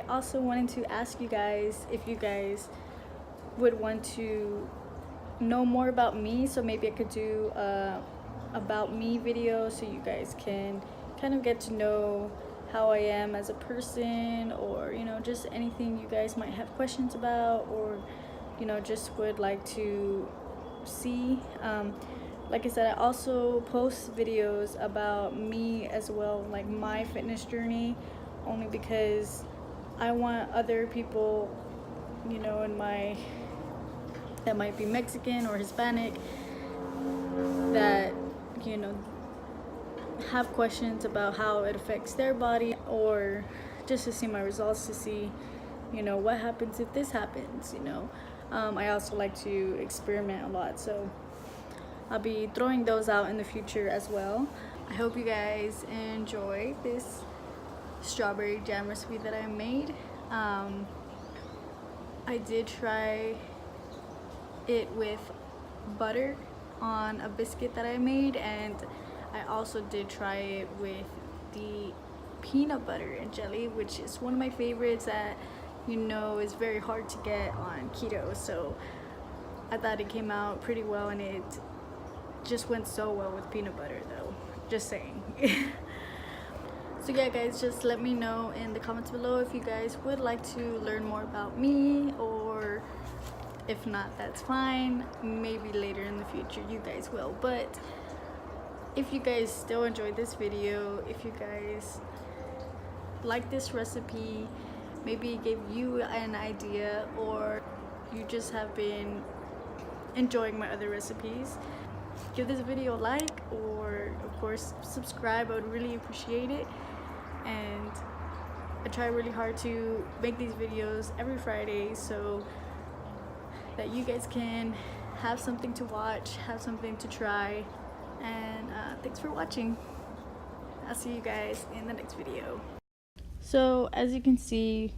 also wanted to ask you guys if you guys would want to know more about me, so maybe I could do a about me video so you guys can kind of get to know how I am as a person, or just anything you guys might have questions about, or just would like to see. Like I said, I also post videos about me as well, like my fitness journey, only because I want other people, in my that might be Mexican or Hispanic, that have questions about how it affects their body, or just to see my results, to see what happens if this happens. I also like to experiment a lot, so I'll be throwing those out in the future as well. I hope you guys enjoy this strawberry jam recipe that I made. I did try it with butter on a biscuit that I made, and I also did try it with the peanut butter and jelly, which is one of my favorites that is very hard to get on keto. So I thought it came out pretty well, and it just went so well with peanut butter though, just saying. So yeah guys, just let me know in the comments below if you guys would like to learn more about me, or if not, that's fine. Maybe later in the future you guys will. But if you guys still enjoyed this video, if you guys like this recipe, maybe it gave you an idea, or you just have been enjoying my other recipes, give this video a like, or of course subscribe. I would really appreciate it. And I try really hard to make these videos every Friday so that you guys can have something to watch, have something to try. And thanks for watching. I'll see you guys in the next video. So as you can see,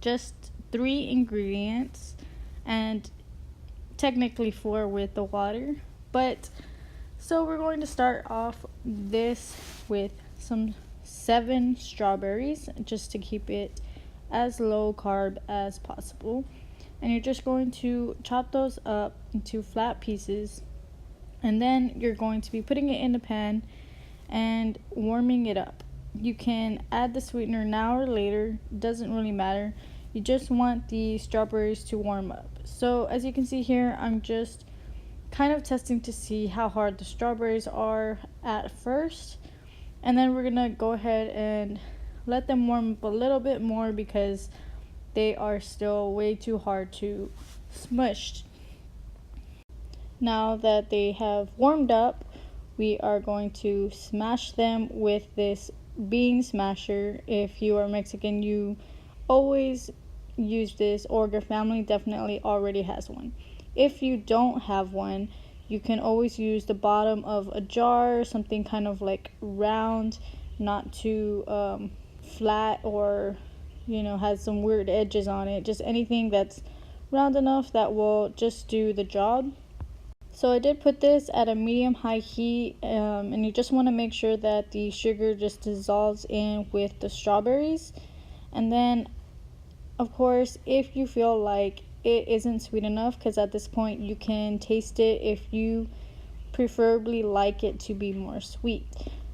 just 3 ingredients, and technically 4 with the water. But so we're going to start off this with some 7 strawberries, just to keep it as low carb as possible. And you're just going to chop those up into flat pieces, and then you're going to be putting it in the pan and warming it up. You can add the sweetener now or later, doesn't really matter. You just want the strawberries to warm up. So as you can see here, I'm just kind of testing to see how hard the strawberries are at first, and then we're gonna go ahead and let them warm up a little bit more, because they are still way too hard to smush. Now that they have warmed up, we are going to smash them with this bean smasher. If you are Mexican, you always use this, or your family definitely already has one. If you don't have one, you can always use the bottom of a jar, something kind of like round, not too flat, or has some weird edges on it. Just anything that's round enough that will just do the job. So I did put this at a medium-high heat, and you just want to make sure that the sugar just dissolves in with the strawberries. And then, of course, if you feel like it isn't sweet enough, because at this point you can taste it if you preferably like it to be more sweet.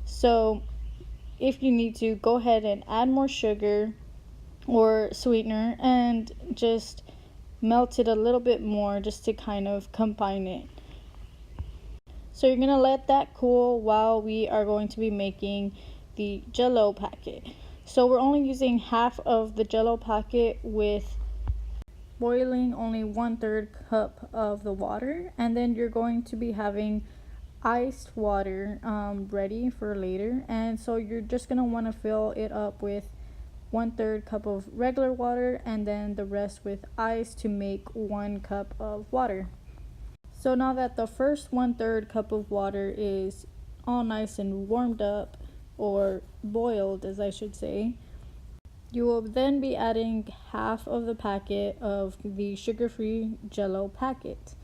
So if you need to, go ahead and add more sugar or sweetener and just melt it a little bit more, just to kind of combine it. So you're gonna let that cool while we are going to be making the jello packet. So we're only using half of the jello packet, with boiling only 1/3 cup of the water, and then you're going to be having iced water ready for later. And so you're just gonna want to fill it up with 1/3 cup of regular water, and then the rest with ice to make 1 cup of water. So now that the first 1/3 cup of water is all nice and warmed up, or boiled as I should say, you will then be adding half of the packet of the sugar-free jello packet,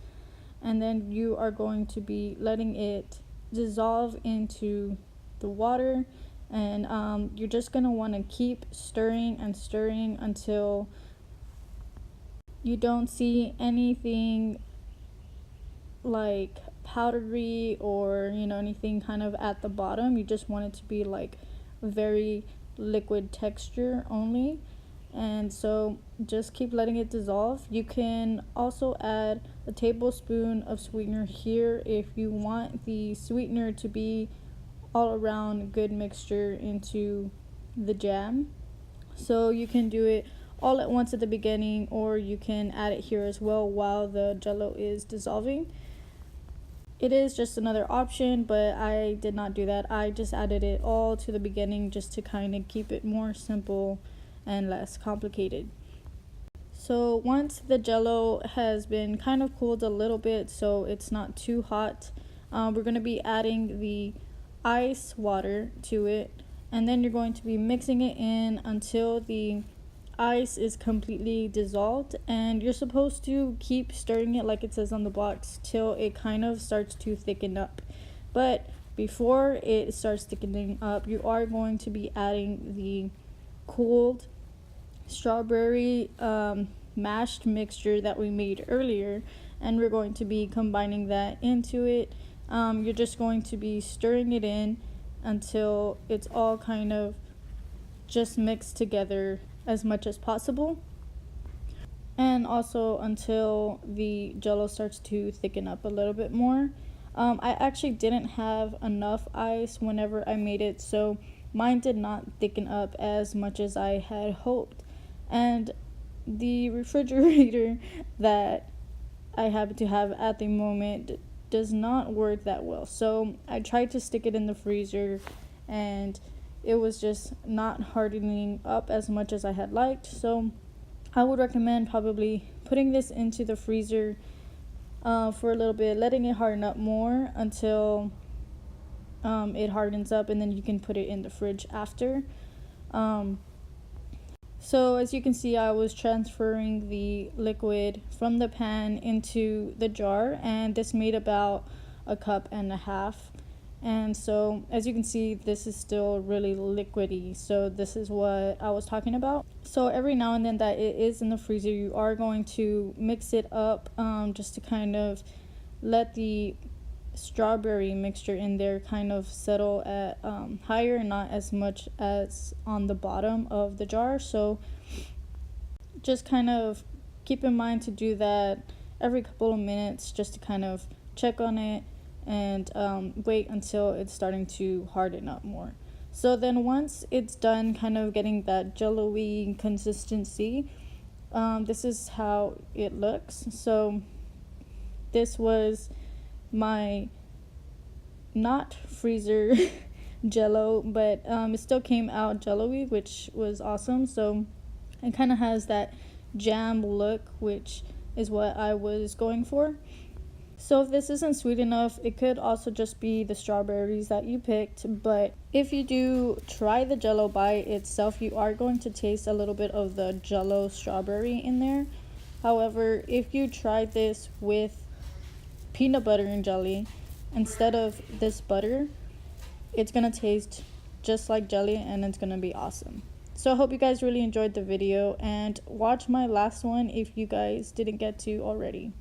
and then you are going to be letting it dissolve into the water and you're just gonna want to keep stirring and stirring until you don't see anything like powdery or anything kind of at the bottom. You just want it to be like very liquid texture only, and so just keep letting it dissolve. You can also add a tablespoon of sweetener here if you want the sweetener to be all around good mixture into the jam. So you can do it all at once at the beginning, or you can add it here as well while the jello is dissolving. It is just another option, but I did not do that. I just added it all to the beginning just to kind of keep it more simple and less complicated. So once the jello has been kind of cooled a little bit so it's not too hot, we're going to be adding the ice water to it, and then you're going to be mixing it in until the ice is completely dissolved, and you're supposed to keep stirring it like it says on the box till it kind of starts to thicken up. But before it starts thickening up, you are going to be adding the cooled strawberry mashed mixture that we made earlier, and we're going to be combining that into it. You're just going to be stirring it in until it's all kind of just mixed together as much as possible, and also until the jello starts to thicken up a little bit more. I actually didn't have enough ice whenever I made it, so mine did not thicken up as much as I had hoped, and the refrigerator that I happen to have at the moment does not work that well. So I tried to stick it in the freezer, and it was just not hardening up as much as I had liked. So I would recommend probably putting this into the freezer for a little bit, letting it harden up more until it hardens up, and then you can put it in the fridge after. So as you can see, I was transferring the liquid from the pan into the jar, and this made about 1.5 cups. And so as you can see, this is still really liquidy, so this is what I was talking about. So every now and then that it is in the freezer, you are going to mix it up just to kind of let the strawberry mixture in there kind of settle at higher, not as much as on the bottom of the jar. So just kind of keep in mind to do that every couple of minutes, just to kind of check on it and wait until it's starting to harden up more. So then once it's done kind of getting that jello-y consistency, this is how it looks. So this was my not freezer jello, but it still came out jello-y, which was awesome. So it kind of has that jam look, which is what I was going for. So if this isn't sweet enough, it could also just be the strawberries that you picked, but if you do try the jello by itself, you are going to taste a little bit of the jello strawberry in there. However, if you try this with peanut butter and jelly instead of this butter, it's gonna taste just like jelly, and it's gonna be awesome. So I hope you guys really enjoyed the video, and watch my last one if you guys didn't get to already.